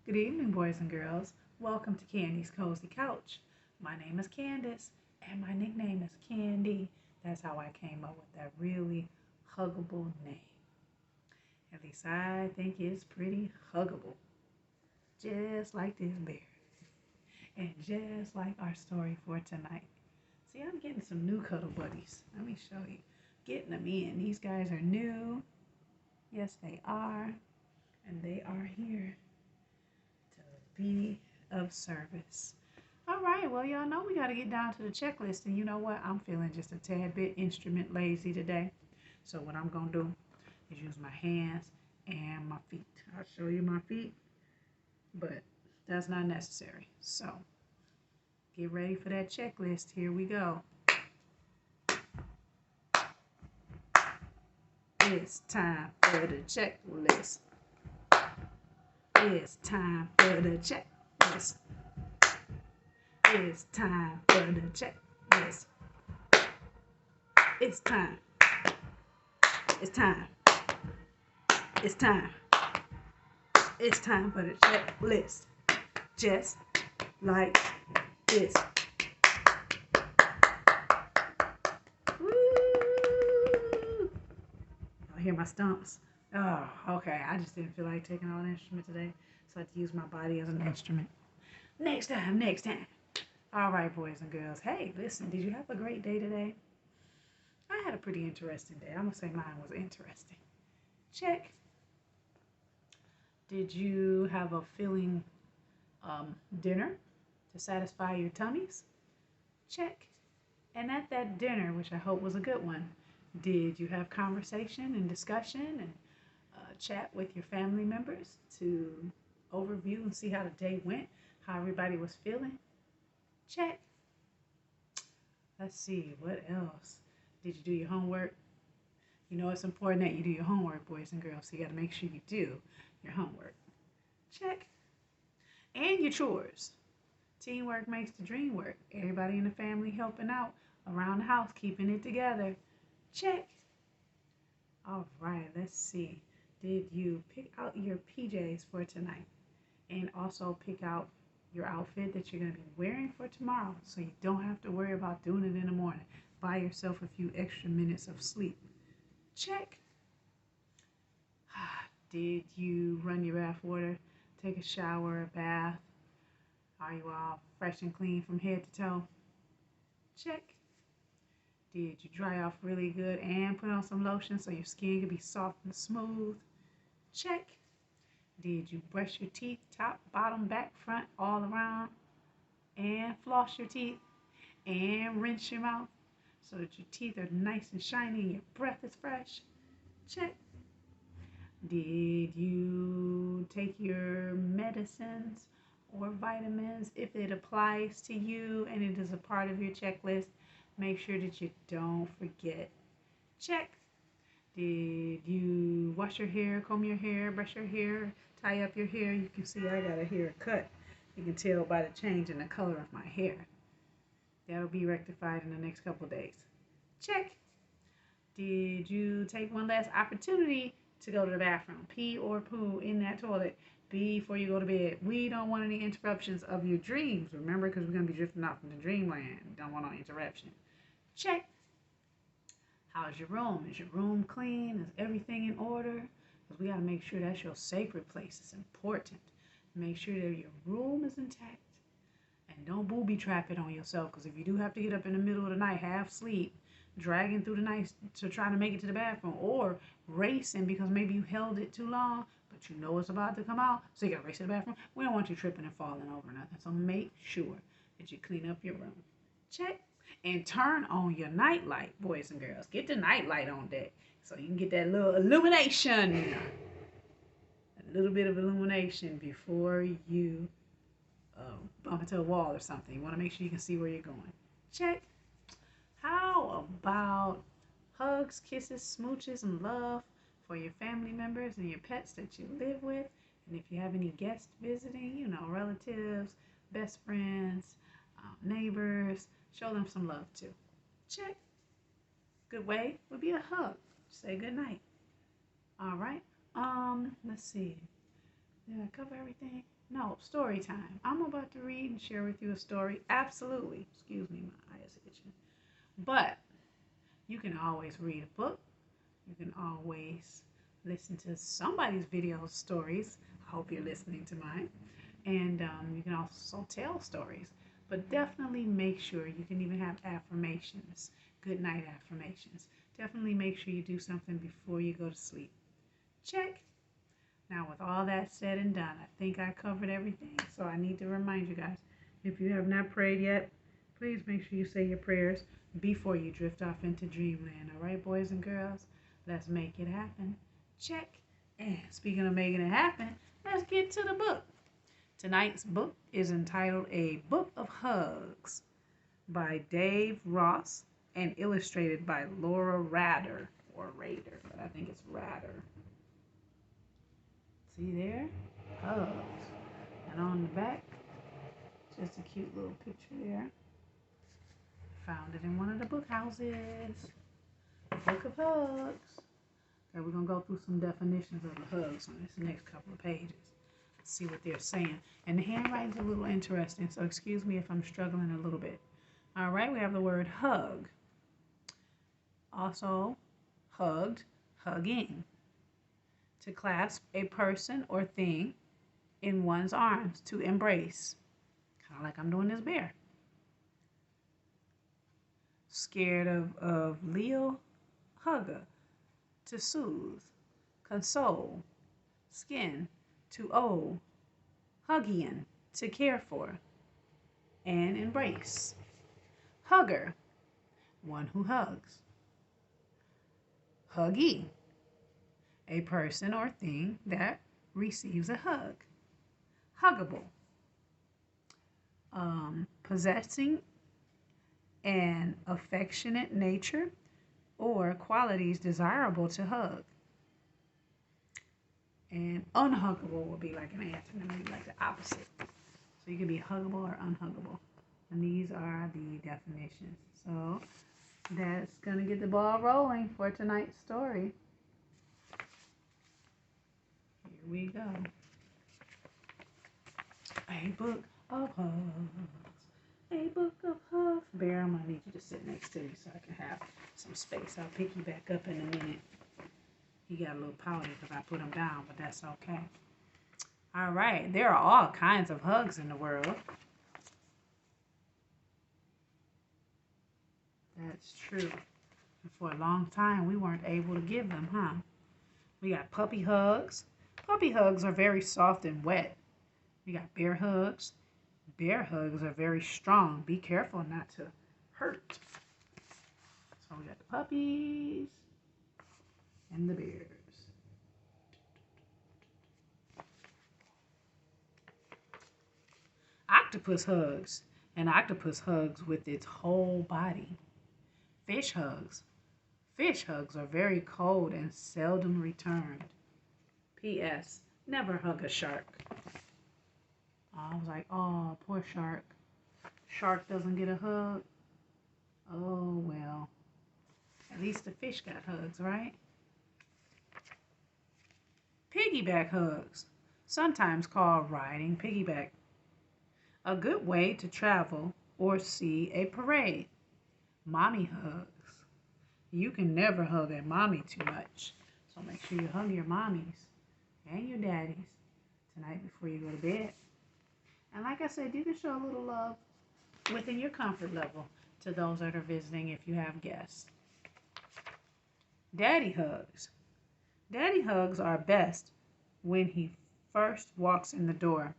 Good evening, boys and girls. Welcome to Candy's Cozy Couch. My name is Candace, and my nickname is Candy. That's how I came up with that really huggable name. At least I think it's pretty huggable. Just like this bear. And just like our story for tonight. See, I'm getting some new cuddle buddies. Let me show you. Getting them in. These guys are new. Yes, they are. And they are here to be of service. All right, well, y'all know we got to get down to the checklist. And you know what? I'm feeling just a tad bit instrument lazy today. So what I'm going to do is use my hands and my feet. I'll show you my feet, but that's not necessary. So get ready for that checklist. Here we go. It's time for the checklist. It's time for the checklist. It's time for the checklist. It's time. It's time. It's time. It's time for the checklist. Just like this. Woo! Y'all hear my stumps? Oh, okay. I just didn't feel like taking on an instrument today, so I had to use my body as an instrument. Next time, next time. All right, boys and girls. Hey, listen, did you have a great day today? I had a pretty interesting day. I'm going to say mine was interesting. Check. Did you have a filling dinner to satisfy your tummies? Check. And at that dinner, which I hope was a good one, did you have conversation and discussion and chat with your family members to overview and see how the day went, how everybody was feeling? Check. Let's see, what else? Did you do your homework? You know it's important that you do your homework, boys and girls, so you got to make sure you do your homework. Check. And your chores. Teamwork makes the dream work. Everybody in the family helping out around the house, keeping it together. Check. All right, let's see. Did you pick out your PJs for tonight? And also pick out your outfit that you're going to be wearing for tomorrow so you don't have to worry about doing it in the morning. Buy yourself a few extra minutes of sleep. Check. Did you run your bath water, take a shower, a bath? Are you all fresh and clean from head to toe? Check. Did you dry off really good and put on some lotion so your skin can be soft and smooth? Check. Did you brush your teeth, top, bottom, back, front, all around? And floss your teeth and rinse your mouth so that your teeth are nice and shiny and your breath is fresh? Check. Did you take your medicines or vitamins? If it applies to you and it is a part of your checklist, make sure that you don't forget. Check. Did you wash your hair, comb your hair, brush your hair, tie up your hair? You can see I got a haircut. You can tell by the change in the color of my hair. That'll be rectified in the next couple days. Check. Did you take one last opportunity to go to the bathroom, pee or poo in that toilet before you go to bed? We don't want any interruptions of your dreams, remember, because we're going to be drifting off into dreamland. Don't want no interruption. Check. How's your room? Is your room clean? Is everything in order? Because we got to make sure that's your sacred place. It's important. Make sure that your room is intact. And don't booby trap it on yourself, because if you do have to get up in the middle of the night, half sleep, dragging through the night to try to make it to the bathroom, or racing because maybe you held it too long, but you know it's about to come out, so you got to race to the bathroom. We don't want you tripping and falling over nothing. So make sure that you clean up your room. Check. And turn on your night light, boys and girls. Get the night light on deck so you can get that little illumination. A little bit of illumination before you bump into a wall or something. You want to make sure you can see where you're going. Check. How about hugs, kisses, smooches, and love for your family members and your pets that you live with? And if you have any guests visiting, you know, relatives, best friends, neighbors, show them some love too. Check. Good way would be a hug. Say good night. All right. Let's see. Did I cover everything? No, story time. I'm about to read and share with you a story. Absolutely. Excuse me, my eye is itching. But you can always read a book. You can always listen to somebody's video stories. I hope you're listening to mine. And you can also tell stories. But definitely make sure you can even have affirmations, good night affirmations. Definitely make sure you do something before you go to sleep. Check. Now, with all that said and done, I think I covered everything. So I need to remind you guys, if you have not prayed yet, please make sure you say your prayers before you drift off into dreamland. All right, boys and girls, let's make it happen. Check. And speaking of making it happen, let's get to the book. Tonight's book is entitled A Book of Hugs by Dave Ross and illustrated by Laura Rader, or Rader, but I think it's Rader. See there? Hugs. And on the back, just a cute little picture there. Found it in one of the book houses. Book of Hugs. Okay, we're going to go through some definitions of the hugs on this next couple of pages. See what they're saying. And the handwriting's a little interesting, so excuse me if I'm struggling a little bit. All right, we have the word hug. Also, hugged, hugging. To clasp a person or thing in one's arms, to embrace. Kind of like I'm doing this bear. Scared of Leo, hugger. To soothe, console. Skin, to owe. Huggian, to care for. And embrace. Hugger, one who hugs. Huggy, a person or thing that receives a hug. Huggable, possessing an affectionate nature or qualities desirable to hug. And unhuggable would be like an antinomy, like the opposite. So you can be huggable or unhuggable. And these are the definitions. So that's going to get the ball rolling for tonight's story. Here we go. A book of hugs. A book of hugs. Bear, I'm going to need you to sit next to me so I can have some space. I'll pick you back up in a minute. He got a little pouty because I put him down, but that's okay. All right. There are all kinds of hugs in the world. That's true. And for a long time, we weren't able to give them, huh? We got puppy hugs. Puppy hugs are very soft and wet. We got bear hugs. Bear hugs are very strong. Be careful not to hurt. So we got the puppies and the bears. Octopus hugs. An octopus hugs with its whole body. Fish hugs. Fish hugs are very cold and seldom returned. P.S. Never hug a shark. I was like, oh, poor shark. Shark doesn't get a hug. Oh, well. At least the fish got hugs, right? Piggyback hugs. Sometimes called riding piggyback. A good way to travel or see a parade. Mommy hugs. You can never hug a mommy too much. So make sure you hug your mommies and your daddies tonight before you go to bed. And like I said, you can show a little love within your comfort level to those that are visiting if you have guests. Daddy hugs. Daddy hugs are best when he first walks in the door.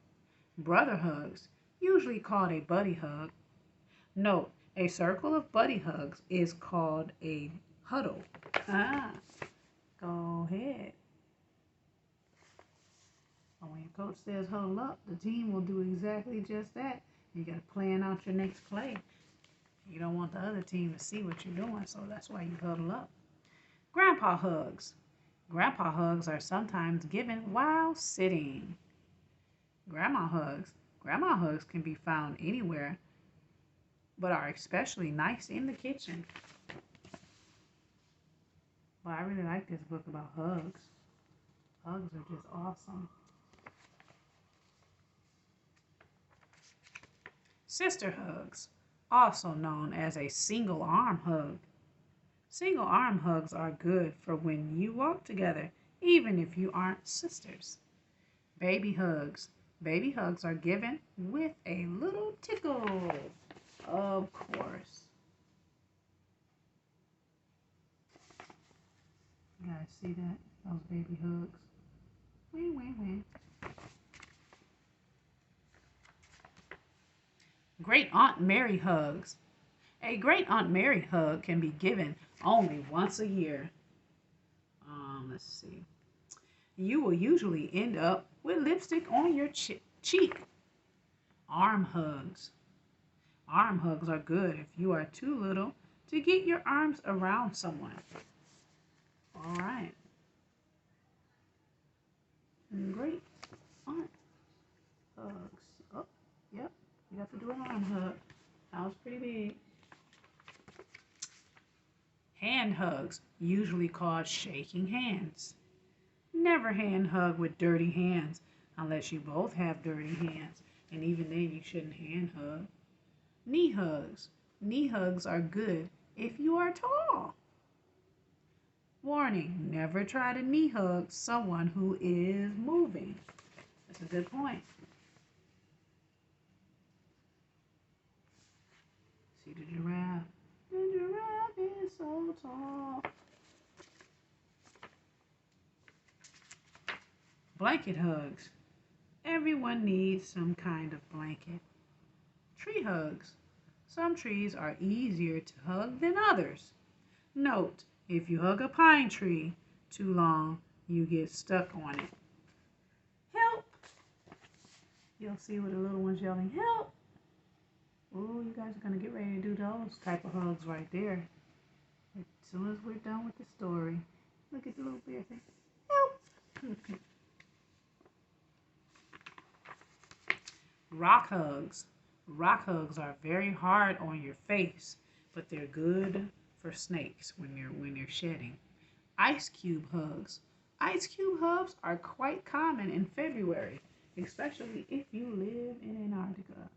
Brother hugs, usually called a buddy hug. Note, a circle of buddy hugs is called a huddle. Go ahead. And when your coach says huddle up, the team will do exactly just that. You got to plan out your next play. You don't want the other team to see what you're doing, so that's why you huddle up. Grandpa hugs. Grandpa hugs are sometimes given while sitting. Grandma hugs. Grandma hugs can be found anywhere, but are especially nice in the kitchen. Well, I really like this book about hugs. Hugs are just awesome. Sister hugs, also known as a single arm hug. Single arm hugs are good for when you walk together, even if you aren't sisters. Baby hugs. Baby hugs are given with a little tickle, of course. You guys see that? Those baby hugs. Wee, wee, wee. Great Aunt Mary hugs. A Great Aunt Mary hug can be given only once a year. Let's see. You will usually end up with lipstick on your cheek. Arm hugs. Arm hugs are good if you are too little to get your arms around someone. All right. Great Aunt hugs. Oh, yep. You have to do an arm hug. That was pretty big. Hand hugs, usually called shaking hands. Never hand hug with dirty hands unless you both have dirty hands. And even then, you shouldn't hand hug. Knee hugs. Knee hugs are good if you are tall. Warning, never try to knee hug someone who is moving. That's a good point. See the giraffe? The giraffe is so tall. Blanket hugs. Everyone needs some kind of blanket. Tree hugs. Some trees are easier to hug than others. Note, if you hug a pine tree too long, you get stuck on it. Help! You'll see with the little ones yelling, help! Oh, you guys are going to get ready to do those type of hugs right there. As soon as we're done with the story. Look at the little bear thing. Help! Rock hugs. Rock hugs are very hard on your face, but they're good for snakes when they're shedding. Ice cube hugs. Ice cube hugs are quite common in February, especially if you live in Antarctica.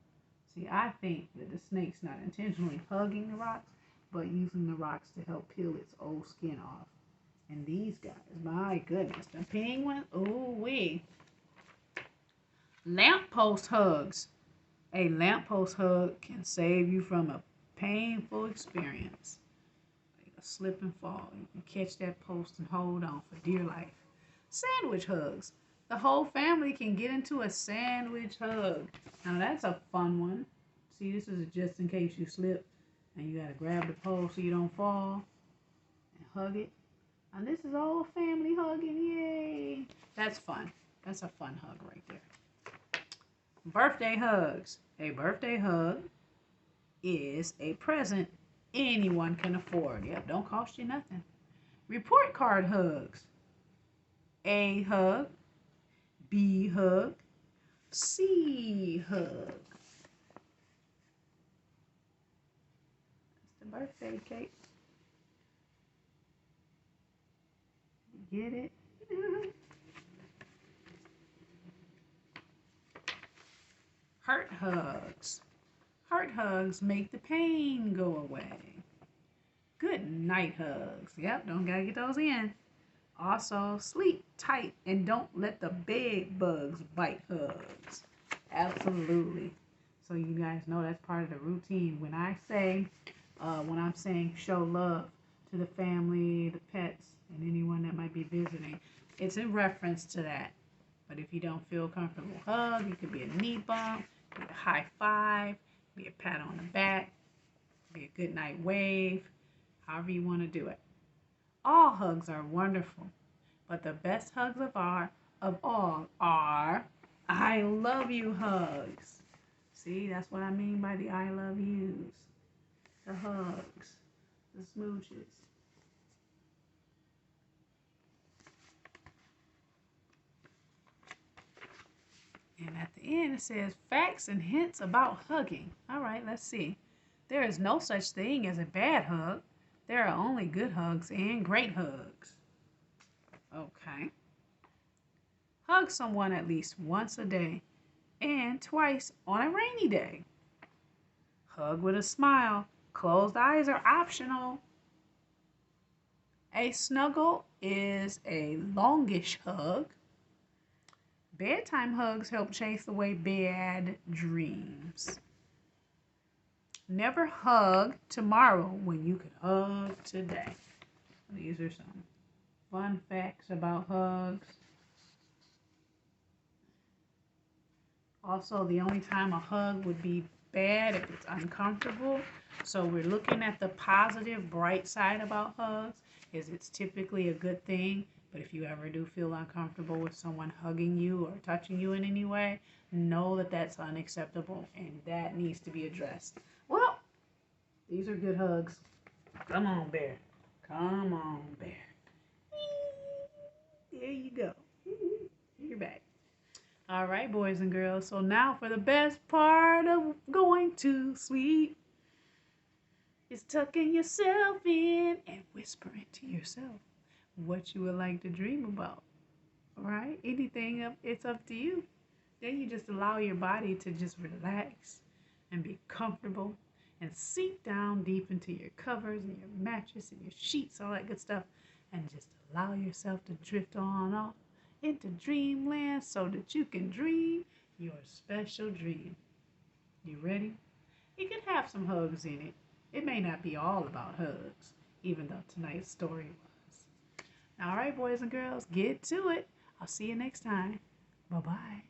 See, I think that the snake's not intentionally hugging the rocks, but using the rocks to help peel its old skin off. And these guys, my goodness, the penguins, ooh wee. Lamppost hugs. A lamppost hug can save you from a painful experience. Like a slip and fall. You can catch that post and hold on for dear life. Sandwich hugs. The whole family can get into a sandwich hug. Now that's a fun one. See, this is just in case you slip and you gotta grab the pole so you don't fall and hug it. And this is all family hugging, yay! That's fun. That's a fun hug right there. Birthday hugs. A birthday hug is a present anyone can afford. Yep, don't cost you nothing. Report card hugs. A hug, B hug, C hug. That's the birthday cake. Get it? Heart hugs. Heart hugs make the pain go away. Good night hugs. Yep, don't gotta get those in. Also, sleep tight and don't let the bed bugs bite hugs. Absolutely. So you guys know that's part of the routine. When I say, when I'm saying show love to the family, the pets, and anyone that might be visiting, it's in reference to that. But if you don't feel comfortable hug, it could be a knee bump, be a high five, be a pat on the back, be a good night wave, however you want to do it. All hugs are wonderful, but the best hugs of all are I love you hugs. See, that's what I mean by the I love yous. The hugs, the smooches. And at the end it says facts and hints about hugging. All right, let's see. There is no such thing as a bad hug. There are only good hugs and great hugs. Okay. Hug someone at least once a day and twice on a rainy day. Hug with a smile. Closed eyes are optional. A snuggle is a longish hug. Bedtime hugs help chase away bad dreams. Never hug tomorrow when you could hug today. These are some fun facts about hugs. Also, the only time a hug would be bad if it's uncomfortable. So we're looking at the positive, bright side about hugs, is it's typically a good thing. But if you ever do feel uncomfortable with someone hugging you or touching you in any way, know that that's unacceptable and that needs to be addressed. Well, these are good hugs. Come on, bear. Come on, bear. There you go. You're back. All right, boys and girls. So now for the best part of going to sleep. Is tucking yourself in and whispering to yourself what you would like to dream about. All right? Anything, it's up to you. Then you just allow your body to just relax and be comfortable and sink down deep into your covers and your mattress and your sheets, all that good stuff, and just allow yourself to drift on off into dreamland so that you can dream your special dream. You ready? It could have some hugs in it. It may not be all about hugs, even though tonight's story was. All right, boys and girls, get to it. I'll see you next time. Bye-bye.